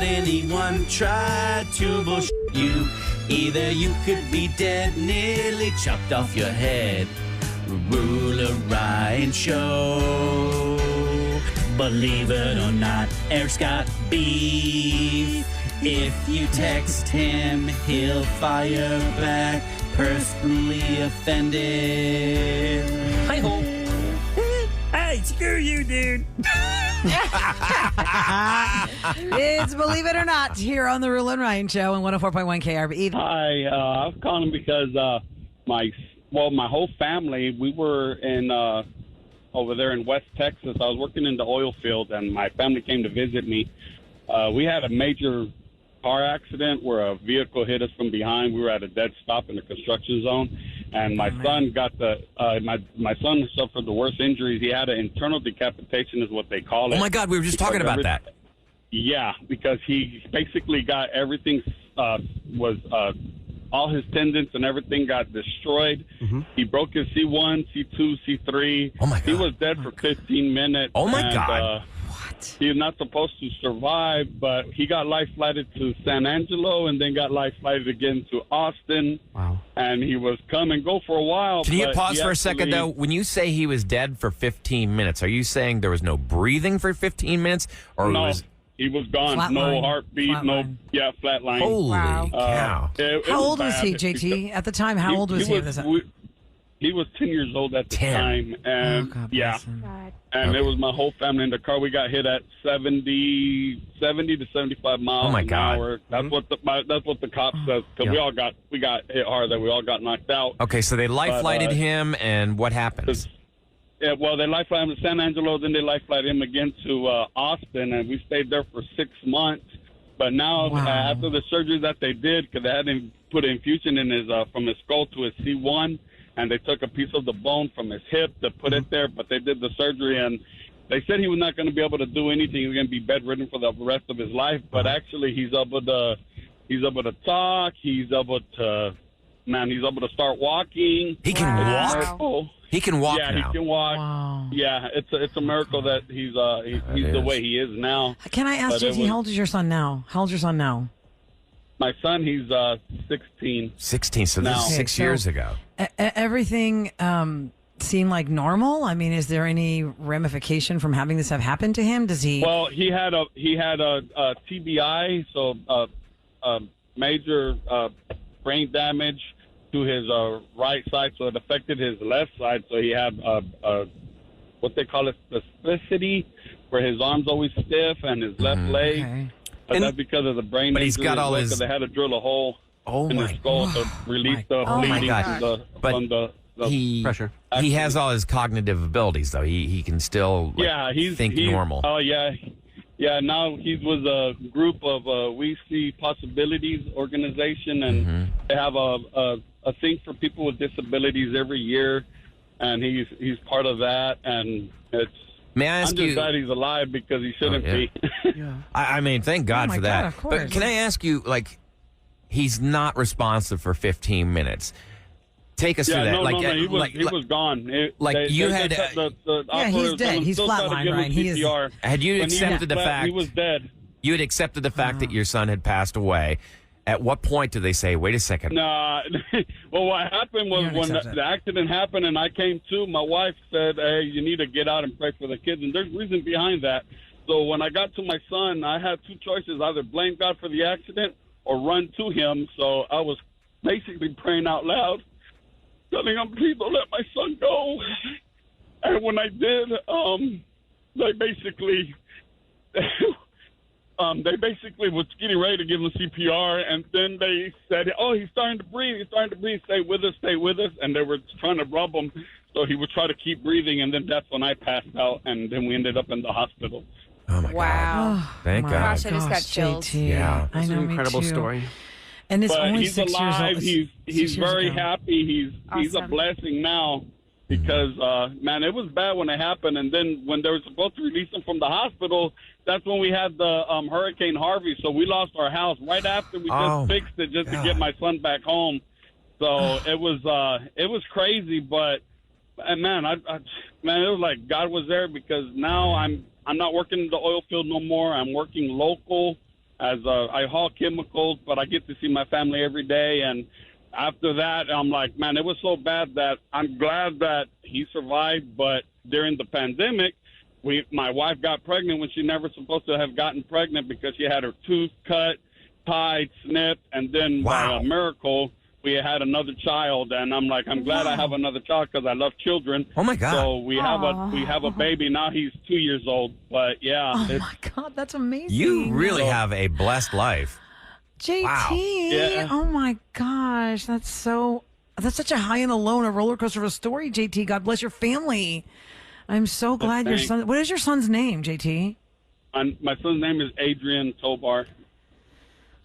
let anyone try to bullshit you. Either you could be dead, nearly chopped off your head. Roula Ryan Show. Believe it or not, Eric's got beef. If you text him, he'll fire back. Personally offended. Hi-ho. Hey, screw you, dude. It's Believe It or Not here on the Roula and Ryan Show on 104.1 KRB. Hi, I was calling because my whole family, we were in over there in West Texas. I was working in the oil field, and my family came to visit me. We had a major car accident where a vehicle hit us from behind. We were at a dead stop in the construction zone, and my son got my son suffered the worst injuries. He had an internal decapitation, is what they call it. Oh my God, we were just talking about that. Yeah, because he basically got everything all his tendons and everything got destroyed. Mm-hmm. He broke his C1, C2, C3. Oh my God. He was dead for 15 minutes. Oh my God. What? He was not supposed to survive, but he got life flighted to San Angelo and then got life flighted again to Austin. Wow. And he was come and go for a while. Can you pause for a second, though? When you say he was dead for 15 minutes, are you saying there was no breathing for 15 minutes? Or no. was... He was gone. Flatline. No heartbeat. Flatline. Holy cow. How old was he, JT? At the time, how old was he? He was 10 years old at the 10. time. And and it was my whole family in the car. We got hit at 70 to 75 miles an hour. That's what the cop says, because we got hit hard, that we all got knocked out. Okay, so they life-flighted him, and what happens? Yeah, well, they life-flighted him to San Angelo, then they life-flighted him again to Austin, and we stayed there for 6 months. But now, after the surgery that they did, because they had him put an infusion in his from his skull to his C1, and they took a piece of the bone from his hip to put it there, but they did the surgery, and they said he was not going to be able to do anything. He was going to be bedridden for the rest of his life, but actually he's able to talk. He's able to start walking. He can walk? He can walk now. Yeah, he can walk. Wow. Yeah, it's a miracle that he's the way he is now. Can I ask, JT, how old is your son now? How old's your son now? My son, he's 16. 16, so this is 6 years ago. Everything seemed like normal? I mean, is there any ramification from having this have happened to him? Does he... Well, he had a TBI, so major brain damage to his right side, so it affected his left side. So he had what they call spasticity, where his arm's always stiff and his left leg. Okay. But that's because of the brain injury. But he's got all his... They had to drill a hole in his skull to release the bleeding from the pressure. He has all his cognitive abilities, though. He can still think normal. Oh, yeah. Yeah, now he's with a group of We See Possibilities organization, and they have a thing for people with disabilities every year, and he's part of that, and it's... May I ask I'm just glad he's alive, because he shouldn't be. I mean, thank God for that. God, of course. But can I ask you, like, he's not responsive for 15 minutes. Take us through that. He was gone. He's dead. He's flatlined, right? He is. Had you accepted the fact he was dead? You had accepted the fact that your son had passed away. At what point did they say, wait a second? Nah. Well, what happened was when the accident happened and I came to, my wife said, hey, you need to get out and pray for the kids. And there's reason behind that. So when I got to my son, I had two choices, either blame God for the accident or run to him. So I was basically praying out loud, telling him, please don't let my son go. And when I did, they basically... They basically was getting ready to give him CPR, and then they said, oh, he's starting to breathe, stay with us, and they were trying to rub him, so he would try to keep breathing, and then that's when I passed out, and then we ended up in the hospital. Oh, my God. Thank God. Gosh, I just got chills. JT. Yeah. I know, an incredible story. And it's only he's 6 years alive. old. He's very happy. He's a Awesome. blessing now, because, man, it was bad when it happened, and then when they were supposed to release him from the hospital, that's when we had the Hurricane Harvey, so we lost our house right after we just fixed it to get my son back home. So it was crazy, but man, it was like God was there, because now I'm not working in the oil field no more. I'm working local. as I haul chemicals, but I get to see my family every day. And after that, I'm like, man, it was so bad that I'm glad that he survived. But during the pandemic, my wife got pregnant when she never supposed to have gotten pregnant because she had her tooth cut, tied, snipped, and then by a miracle, we had another child. And I'm like, I'm glad I have another child because I love children. Oh my God! So we have a baby now. He's 2 years old. But yeah, Oh my God, that's amazing. You really have a blessed life. JT. Wow. Yeah. Oh my gosh, that's such a high and a low and a roller coaster of a story, JT. God bless your family. I'm so glad your son. What is your son's name, JT? My son's name is Adrian Tobar.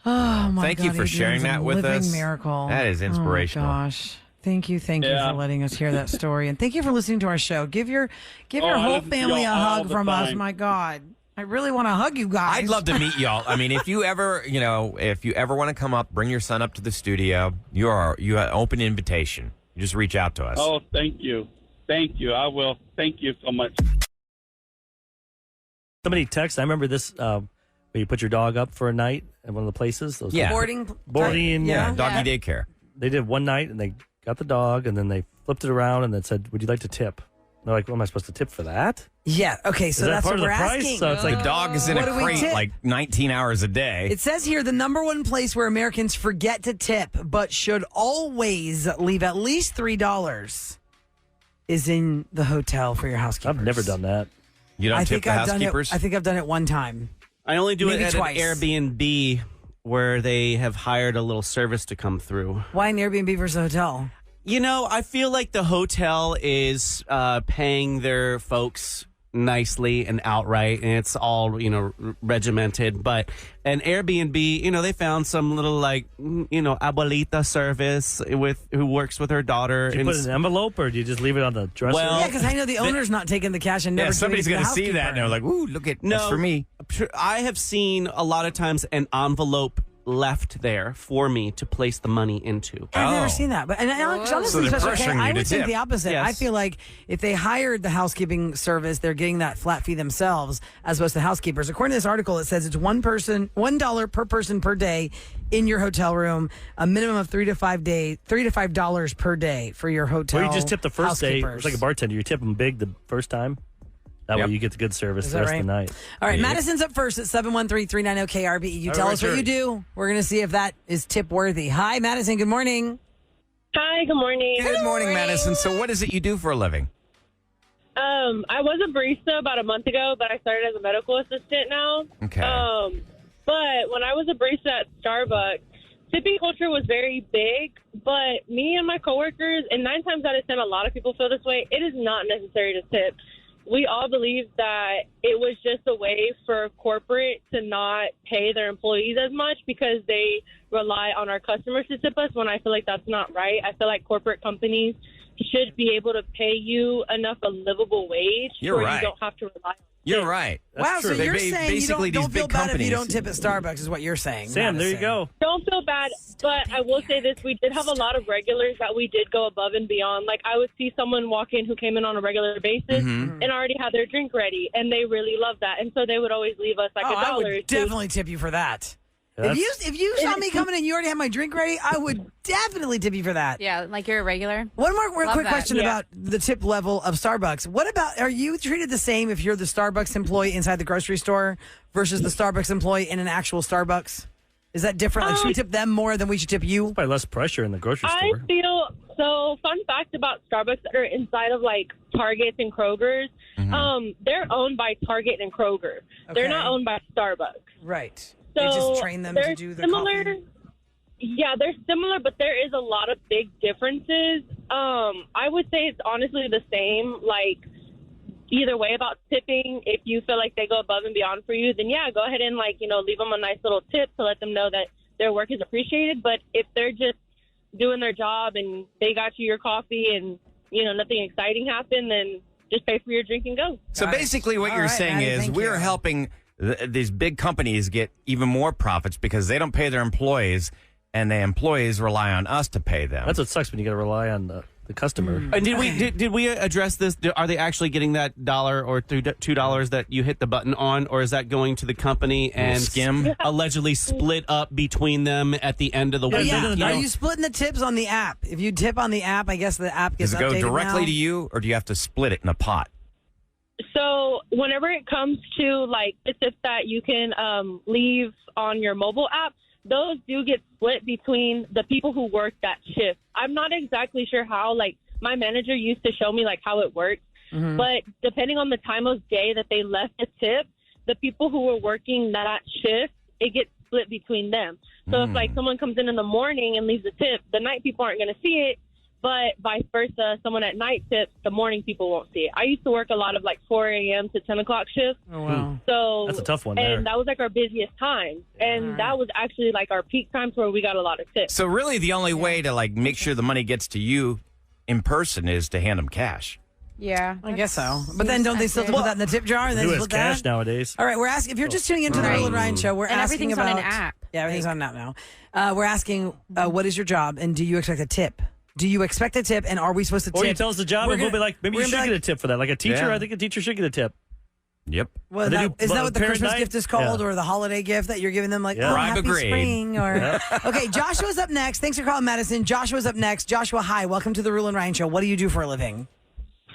Oh my Thank God, you for sharing Adrian's a that with living us. Miracle. That is inspirational. Oh my gosh. Thank you for letting us hear that story, and thank you for listening to our show. Give your I whole listen to family a y'all all hug the from us. time. My God, I really want to hug you guys. I'd love to meet y'all. I mean, if you ever want to come up, bring your son up to the studio. You have an open invitation. You just reach out to us. Oh, thank you. I will. Thank you so much. Somebody texted. I remember this. Where you put your dog up for a night at one of the places. Those Yeah. boarding. Yeah, doggy daycare. They did one night, and they got the dog, and then they flipped it around, and then said, "Would you like to tip?" And they're like, "Well, am I supposed to tip for that?" Yeah. Okay. So Is that that's part what of we're the price? asking. So it's like The dog is in What a do we crate tip? like 19 hours a day. It says here the number one place where Americans forget to tip, but should always leave at least $3 is in the hotel for your housekeepers. I've never done that. You don't tip the housekeepers? I think I've done it one time. I only do Maybe it at twice. an Airbnb where they have hired a little service to come through. Why an Airbnb versus a hotel? You know, I feel like the hotel is paying their folks nicely and outright, and it's all, regimented. But an Airbnb, they found some little, abuelita service who works with her daughter. Do you put it in an envelope, or do you just leave it on the dresser? Well, Yeah, because I know the owner's not taking the cash and never. somebody's going to see that and they're like, "Ooh, look at that's for me." I have seen a lot of times an envelope left there for me to place the money into. I've Oh. never seen that, but honestly, So they're that's okay. pressuring you I to would think tip. the opposite. Yes. I feel like if they hired the housekeeping service, they're getting that flat fee themselves, as opposed to housekeepers. According to this article, it says it's $1 per person per day in your hotel room, a minimum of $3 to $5 per day for your hotel. Or you just tip the first day. housekeepers. It's like a bartender. You tip them big the first time. That Yep. way you get the good service Is the that rest right? of the night. All right, Yeah. Madison's up first at 713-390-KRBE. You All tell right, us what you Richard. do. We're going to see if that is tip worthy. Hi, Madison. Good morning. Hi, good morning. Good morning, Madison. So what is it you do for a living? I was a barista about a month ago, but I started as a medical assistant now. Okay. But when I was a barista at Starbucks, tipping culture was very big, but me and my coworkers, and 9 times out of 10, a lot of people feel this way, it is not necessary to tip. We all believe that it was just a way for corporate to not pay their employees as much because they rely on our customers to tip us, when I feel like that's not right. I feel like corporate companies should be able to pay you enough a livable wage You're where right. you don't have to rely on You're right. Wow, so They you're saying you basically don't these feel big bad if you companies. don't tip at Starbucks is what you're saying. Sam, there you Madison. go. Don't feel bad, but I will say this. We did have a lot of regulars that we did go above and beyond. Like, I would see someone walk in who came in on a regular basis and already had their drink ready, and they really loved that. And so they would always leave us like Oh, $1 I or would two. definitely tip you for that. That's- If you saw me coming in and you already had my drink ready, I would definitely tip you for that. Yeah, like you're a regular. One more real Love quick that. question Yeah. about the tip level of Starbucks. What about, are you treated the same if you're the Starbucks employee inside the grocery store versus the Starbucks employee in an actual Starbucks? Is that different? Like, should we tip them more than we should tip you? Probably less pressure in the grocery I store. feel so. Fun fact about Starbucks that are inside of like Targets and Kroger's, they're owned by Target and Kroger. They're Okay. not owned by Starbucks. Right. So They just train them to they're do the similar. coffee. Yeah, they're similar, but there is a lot of big differences. I would say it's honestly the same. Like, either way about tipping, if you feel like they go above and beyond for you, then yeah, go ahead and leave them a nice little tip to let them know that their work is appreciated. But if they're just doing their job and they got you your coffee and nothing exciting happened, then just pay for your drink and go. So basically what All you're right, saying Maddie, is thank we're you. helping these big companies get even more profits because they don't pay their employees and the employees rely on us to pay them. That's what sucks when you got to rely on the customer. And did we address this? Are they actually getting that $1 or $2 that you hit the button on, or is that going to the company and skim? allegedly split up between them at the end of the week? Are you splitting the tips on the app? If you tip on the app, I guess the app gets Does it go updated directly now? to you, or do you have to split it in a pot? So whenever it comes to like the tips that you can leave on your mobile app, those do get split between the people who work that shift. I'm not exactly sure how. Like my manager used to show me like how it works, but depending on the time of day that they left the tip, the people who were working that shift, it gets split between them. So if like someone comes in the morning and leaves a tip, the night people aren't going to see it. But vice versa, someone at night tips, the morning people won't see it. I used to work a lot of like 4 a.m. to 10 o'clock shifts. Oh, wow. So That's a tough one and there. that was like our busiest time. And that was actually like our peak times where we got a lot of tips. So really, the only way to like make sure the money gets to you in person is to hand them cash. Yeah. I guess so. But then don't they still have to put that in the tip jar and then Who has split cash that? nowadays? All right, we're asking if you're just tuning into the Right. Roula and Ryan show. We're And asking everything's about on an app. Yeah, everything's on an app now. We're asking what is your job and do you expect a tip? Do you expect a tip and are we supposed to tip? Or you tell us the job, We're and we'll gonna- be like, maybe we're you gonna should be get a tip for that. Like a teacher, Yeah. I think a teacher should get a tip. Yep. Well, They that, do isn't that what the parent Christmas night? gift is called, Yeah. or the holiday gift that you're giving them? Like, Yeah. oh, Bribe a happy grade. spring, or okay. Joshua's up next. Thanks for calling, Madison. Joshua's up next. Joshua, hi. Welcome to the Roula and Ryan show. What do you do for a living?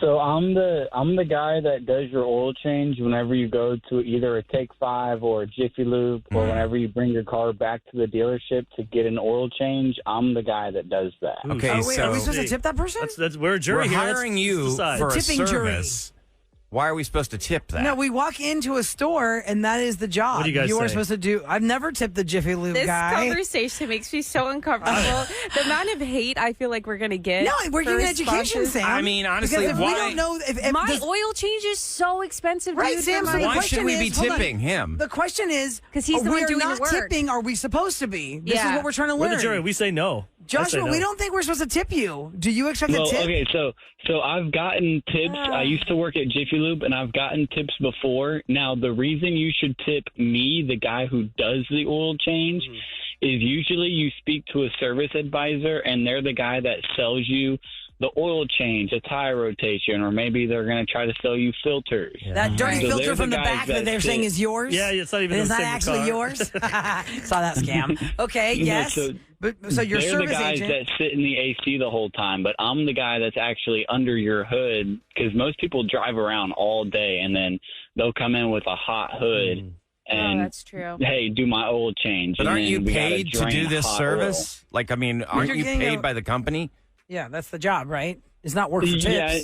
So I'm the guy that does your oil change whenever you go to either a Take 5 or a Jiffy Lube, or whenever you bring your car back to the dealership to get an oil change. I'm the guy that does that. Okay, Oh, wait, so are we supposed to tip that person? We're a jury we're here. Let's hiring you decide. for a Tipping jury. service. Why are we supposed to tip that? No, we walk into a store and that is the job. What do you guys are say? supposed to do. I've never tipped the Jiffy Lube This guy. conversation makes me so uncomfortable. The amount of hate I feel like we're going to get. No, we're for giving education, responses. Sam. I mean, honestly, because if why- we don't know if My does- oil change is so expensive, right, dude. Sam. for So the my- Why question should we be is, hold on. tipping him? The question is, 'Cause he's the we one are doing the not work. tipping. Are we supposed to be? This is Yeah. what we're trying to We're learn. the jury. We say no. I say Joshua, no. we don't think we're supposed to tip you. Do you expect a tip? Okay, so I've gotten tips. I used to work at Jiffy Lube, and I've gotten tips before. Now, the reason you should tip me, the guy who does the oil change, is usually you speak to a service advisor, and they're the guy that sells you the oil change, a tire rotation, or maybe they're going to try to sell you filters. That dirty So filter they're from the guys back that they're saying sit- is yours? Yeah, it's not even It's the not same actually car. yours? Saw that scam. Okay, Yeah, yes. so so your they're the service guys agent. that sit in the AC the whole time, but I'm the guy that's actually under your hood because most people drive around all day and then they'll come in with a hot hood Oh, and that's true. hey, do my oil change. But and aren't then you we gotta paid to do drain this hot service? Like, I mean, aren't you're you getting paid a- by the company? Yeah, that's the job, right? It's not work for oil. tips. Yeah,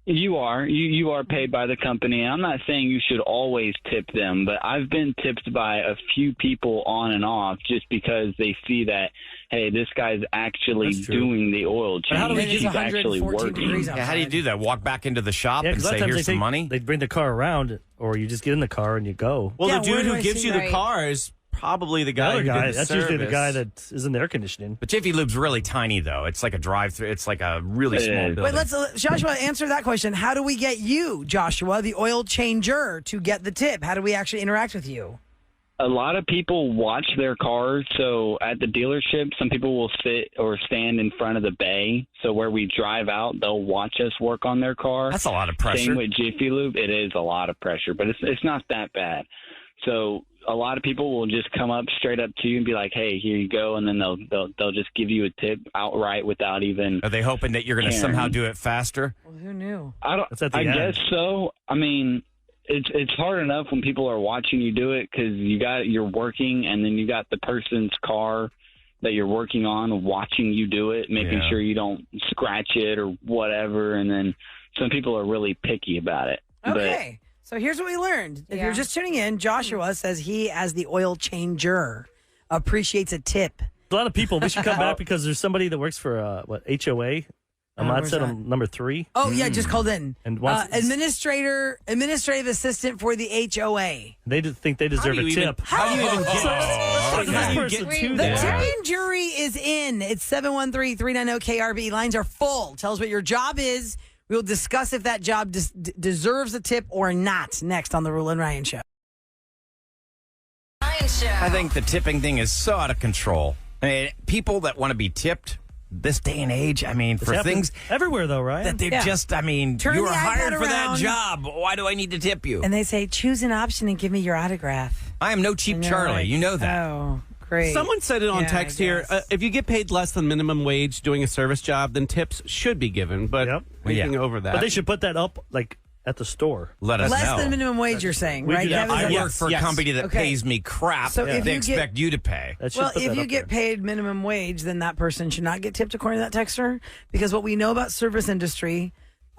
you are. You are paid by the company. And I'm not saying you should always tip them, but I've been tipped by a few people on and off just because they see that, hey, this guy's actually That's true. doing the oil change. how do we And it's He's actually 114 working. degrees Yeah, how do you outside. do that? Walk back into the shop Yeah, and 'cause a lot say, of times here's they some money? They bring the car around, or you just get in the car and you go. Well, Yeah, the where dude do who I gives see you that? the car is probably the The guy other who did guy, the that's usually the service. guy that is in the air conditioning. But Jiffy Lube's really tiny, though. It's like a drive-through. It's like a really It small is. building. Wait, let's Joshua answer that question. How do we get you, Joshua, the oil changer, to get the tip? How do we actually interact with you? A lot of people watch their cars. So at the dealership, some people will sit or stand in front of the bay. So where we drive out, they'll watch us work on their car. That's a lot of pressure. Same with Jiffy Lube. It is a lot of pressure, but it's not that bad. So a lot of people will just come up straight up to you and be like, "Hey, here you go," and then they'll just give you a tip outright without even. Are they hoping that you're going to Karen. somehow do it faster? Well, who knew? That's at the I end. guess so. I mean, it's hard enough when people are watching you do it because you're working, and then you got the person's car that you're working on watching you do it, making Yeah. sure you don't scratch it or whatever. And then some people are really picky about it. Okay. So here's what we learned. If Yeah. you're just tuning in, Joshua says he, as the oil changer, appreciates a tip. A lot of people. We should come back because there's somebody that works for HOA. Ahmad where's said that? on number 3. Oh, yeah, just called in. And wants- Administrative assistant for the HOA. They think they deserve How a do you even- tip. How do you even get, How do how do you you get get- to The that? tipping jury is in. It's 713-390-KRB. Lines are full. Tell us what your job is. We'll discuss if that job deserves a tip or not next on the Roula and Ryan Show. I think the tipping thing is so out of control. I mean, people that want to be tipped this day and age, I mean, It's for happening things everywhere, though, right? that they're Yeah. just, I mean, Turn you the were iPad hired for that around. job. Why do I need to tip you? And they say, choose an option and give me your autograph. I am no cheap And you're Charlie. like, You know that. Oh, great. Someone said it on Yeah, text I here. guess. If you get paid less than minimum wage doing a service job, then tips should be given. But Yep. anything over that. But they should put that up, like, at the store. Let us Less know. than minimum wage, you're saying, We right? do that. Kevin? I Is that- work for a company that Okay. pays me crap. So if they you expect you to pay. That should Well, put if that you up get there. paid minimum wage, then that person should not get tipped according to that texter. Because what we know about service industry,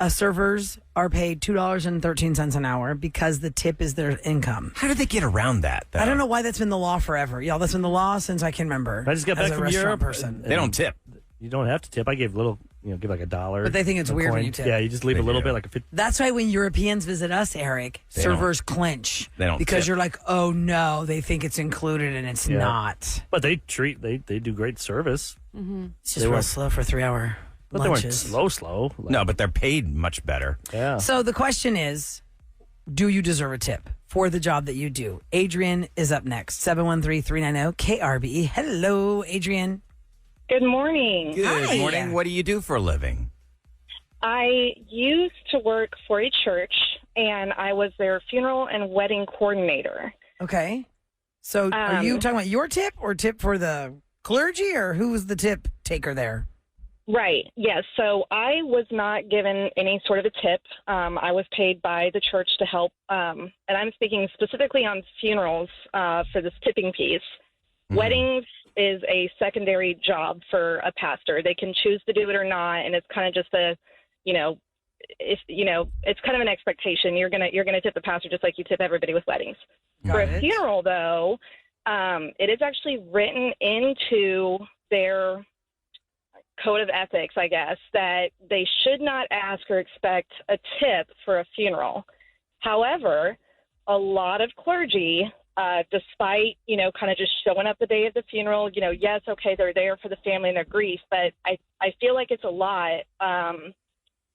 servers are paid $2.13 an hour because the tip is their income. How did they get around that, though? I don't know why that's been the law forever. Y'all, that's been the law since I can remember. I just got as back a from restaurant Europe. person. They don't tip. You don't have to tip. I gave little, give like $1. But they think it's a weird when coin. you tip. Yeah, you just leave They a little do. bit, like a 50. That's why when Europeans visit us, Eric, They servers clinch. They don't because tip. you're like, oh no, they think it's included and it's Yeah. not. But they do great service. It's just They real weren't- slow for 3-hour But they weren't lunches. slow. Like, No, but they're paid much better. Yeah. So the question is, do you deserve a tip for the job that you do? Adrian is up next. 713-390-KRBE. Hello, Adrian. Good morning. Good Hi. morning. What do you do for a living? I used to work for a church, and I was their funeral and wedding coordinator. Okay. So are you Um, talking about your tip or tip for the clergy, or who was the tip taker there? Right. Yes. So I was not given any sort of a tip. I was paid by the church to help, and I'm speaking specifically on funerals for this tipping piece. Weddings is a secondary job for a pastor. They can choose to do it or not, and it's kind of just it's kind of an expectation. You're gonna tip the pastor just like you tip everybody with weddings. For a funeral, though, it is actually written into their code of ethics, I guess, that they should not ask or expect a tip for a funeral. However, a lot of clergy, despite, kind of just showing up the day of the funeral, yes, okay, they're there for the family and their grief, but I feel like it's a lot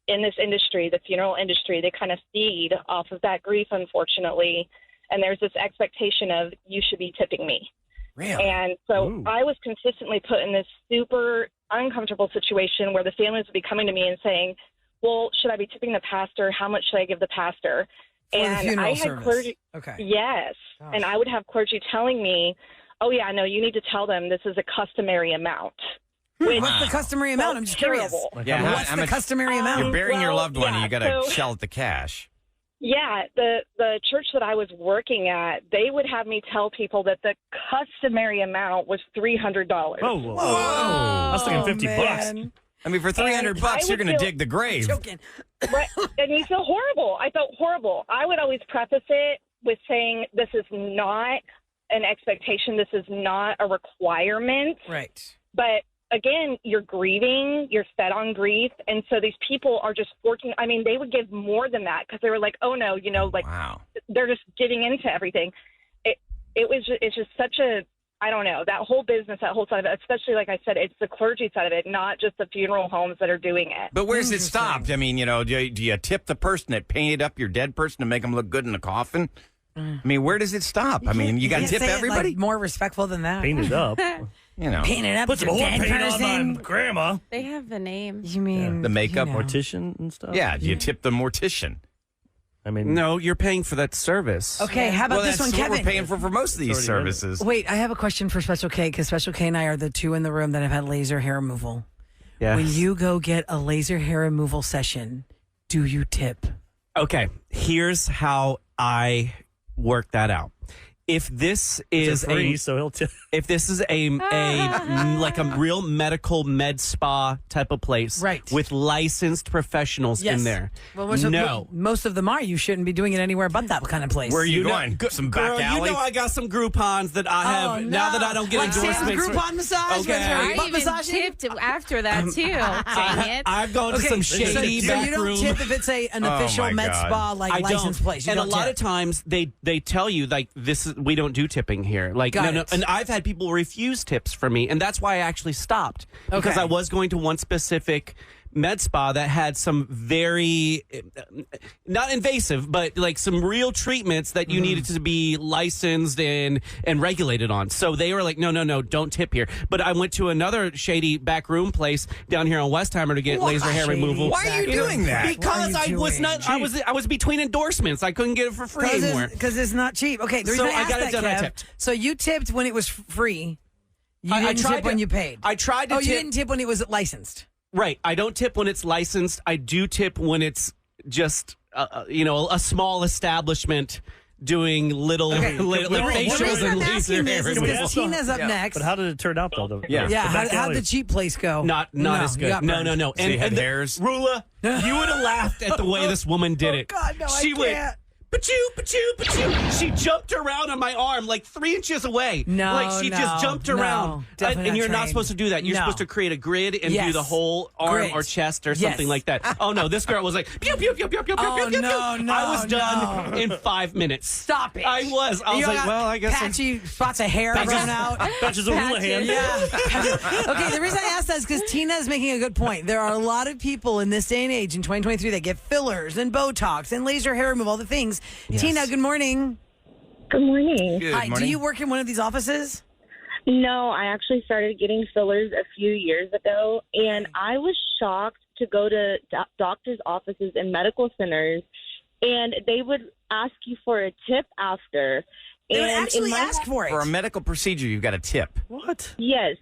in this industry, the funeral industry. They kind of feed off of that grief, unfortunately, and there's this expectation of you should be tipping me. Really? And so I was consistently put in this super uncomfortable situation where the families would be coming to me and saying, well, should I be tipping the pastor? How much should I give the pastor? For the And funeral I had service. clergy, Okay. yes. Gosh. And I would have clergy telling me, oh, yeah, no, you need to tell them this is a customary amount. Which, What's the customary amount? I'm just curious. terrible. Like, Yeah, What's how the much- customary amount? You're burying your well, loved one, and yeah, you got to so- shell out the cash. Yeah, the church that I was working at, they would have me tell people that the customary amount was $300. whoa. I was thinking 50 bucks. man. I mean, for $300 I bucks, you're would going to feel- dig the grave. Joking. Right. And you feel horrible. I felt horrible. I would always preface it with saying this is not an expectation. This is not a requirement. Right. But again, you're grieving, you're fed on grief. And so these people are just working. I mean, they would give more than that because they were like, oh, no, Wow. they're just giving into everything. It's just such a, I don't know, that whole business, that whole side of it, especially like I said, it's the clergy side of it, not just the funeral homes that are doing it. But where's it Interesting. stopped? I mean, do you tip the person that painted up your dead person to make them look good in the coffin? I mean, where does it stop? I mean, you got to can't tip say it, everybody? like, more respectful than that. Painted up. Paint it up. Put some your more dead paint on person. my grandma. They have a name. You mean The makeup Mortician and stuff. Yeah, do you tip the mortician? I mean, No, you're paying for that service. Okay, how about Well, this that's one, what Kevin? we're paying for most of these It's already services. Wait, I have a question for Special K because Special K and I are the two in the room that have had laser hair removal. Yeah. When you go get a laser hair removal session, do you tip? Okay, here's how I work that out. If this is it's free, so he'll tip. if this is a like a real medical med spa type of place, Right. with licensed professionals in there, Well, most of them are. You shouldn't be doing it anywhere but that kind of place. Where are you know- going? Some back Girl, alley? you know I got some Groupons that I have Oh, now no. that I don't get Like Sam's endorsements. Groupon massage with Okay. her I butt even massaging? tipped after that too. Dang it! I've gone to Okay, some so shady you back don't room. tip if it's an Oh, official my med God. spa like I licensed don't. place. You And don't a lot tip. of times they tell you like we don't do tipping here. Like Got no. it. And I've had people refuse tips from me, and that's why I actually stopped because Okay. I was going to one specific med spa that had some very not invasive, but like some real treatments that you needed to be licensed and regulated on. So they were like, no, don't tip here. But I went to another shady back room place down here on Westheimer to get laser hair removal. Why are you doing that? Because I was between endorsements. I couldn't get it for free anymore. Because it's not cheap. Okay, the reason I got it done. I tipped. So you tipped when it was free. You didn't tip when you paid. I tried to tip. You didn't tip when it was licensed. Right. I don't tip when it's licensed. I do tip when it's just, a small establishment doing little facials and laser hair removal. Tina's up next. But how did it turn out, though? How did the cheap place go? Not as good. No. So and hairs? Rula, you would have laughed at the way this woman did it. God, no, she I went, can't. Pachoo. She jumped around on my arm like 3 inches away. She just jumped around. And you're not supposed to do that. You're supposed to create a grid and do the whole arm or chest or something like that. Oh, no. This girl was like, pew, pew, pew, pew, pew, pew, pew. I was done in 5 minutes. Stop it. I was like, well, I guess. Patchy spots of hair grown out. Patches of Roula hand. Yeah. Okay, the reason I asked that is because Tina is making a good point. There are a lot of people in this day and age in 2023 that get fillers and Botox and laser hair removal, all the things. Yes. Tina, good morning. Good morning. Good morning. Do you work in one of these offices? No, I actually started getting fillers a few years ago, and I was shocked to go to doctors' offices and medical centers, and they would ask you for a tip after. They would actually ask for it. For a medical procedure, you've got a tip. What? Yes.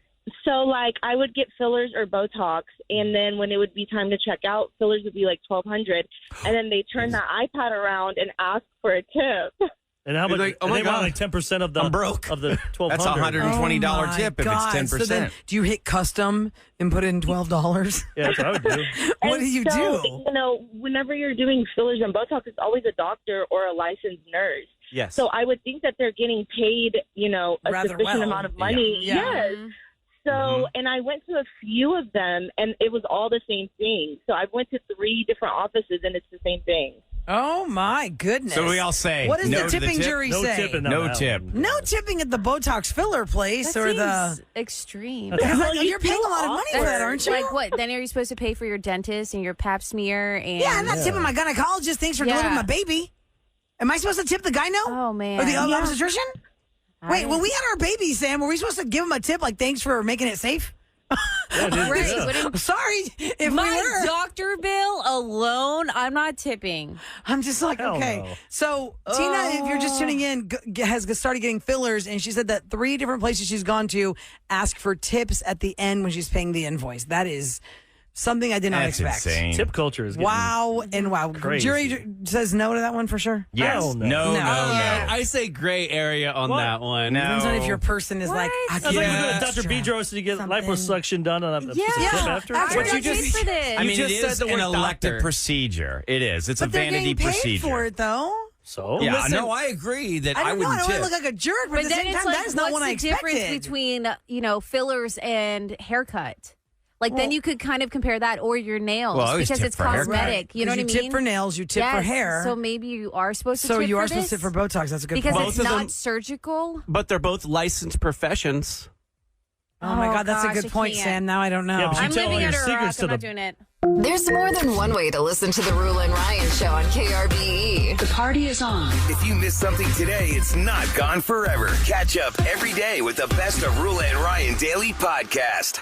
So, I would get fillers or Botox, and then when it would be time to check out, fillers would be like $1,200, and then they turn that iPad around and ask for a tip. And how much? Like, oh my God, like 10% of the I'm broke. of the $1,200. That's $120 tip if it's 10%. So then, do you hit custom and put in $12? Yeah, that's what I would do. What do you do? Whenever you're doing fillers and Botox, it's always a doctor or a licensed nurse. Yes. So I would think that they're getting paid, a rather sufficient amount of money. Yeah. Yes. So, and I went to a few of them, and it was all the same thing. So I went to 3 different offices, and it's the same thing. Oh, my goodness. So we all say, what does no the tipping jury no say? Tip in no that tip. one. No tipping at the Botox filler place That or seems the extreme. You're paying a lot of money for that, aren't you? Like what? Then are you supposed to pay for your dentist and your pap smear? And I'm not tipping my gynecologist. Thanks for delivering my baby. Am I supposed to tip the gyno? Oh, man. Or the obstetrician? Wait, when we had our baby, Sam, were we supposed to give him a tip like thanks for making it safe? Right. Sorry if my we were. doctor bill alone, I'm not tipping. I'm just like, Hell okay. no. So Tina, if you're just tuning in, has started getting fillers, and she said that 3 different places she's gone to ask for tips at the end when she's paying the invoice. That is something I did not That's expect. insane. Tip culture is getting Wow and wow. crazy. Jury says no to that one for sure. Yes. Hell no. No. I say gray area on that one. No. Depends on if your person is like, I That's like can't Dr. Bedros to get liposuction done on a piece of Yeah. tip after. I What you just just- for this. I mean, just it said is the an word elective doctor. procedure. It is. It's a But they're vanity getting paid procedure. for it though. So? Yeah, Listen, no, I agree that I I don't know. I wouldn't don't tip. want to look like a jerk, but, at the then same it's time, like, that is not what's what I the expected. difference between fillers and haircut? Like then you could kind of compare that or your nails Well, I always because tip it's for haircut. cosmetic. You know what I mean? You tip for nails, you tip for Yes. hair. So maybe you are supposed to So tip you for are supposed to this? tip for Botox. That's a good because point. it's Both of not them- surgical. But they're both licensed professions. Oh my God, that's gosh, a good I point, can't. Sam. Now I don't know. Yeah, but you I'm tell all living your under a rock. secrets to I'm not the- doing it. There's more than one way to listen to the Roula and Ryan show on KRBE. The party is on. If you missed something today, it's not gone forever. Catch up every day with the best of Roula and Ryan Daily Podcast.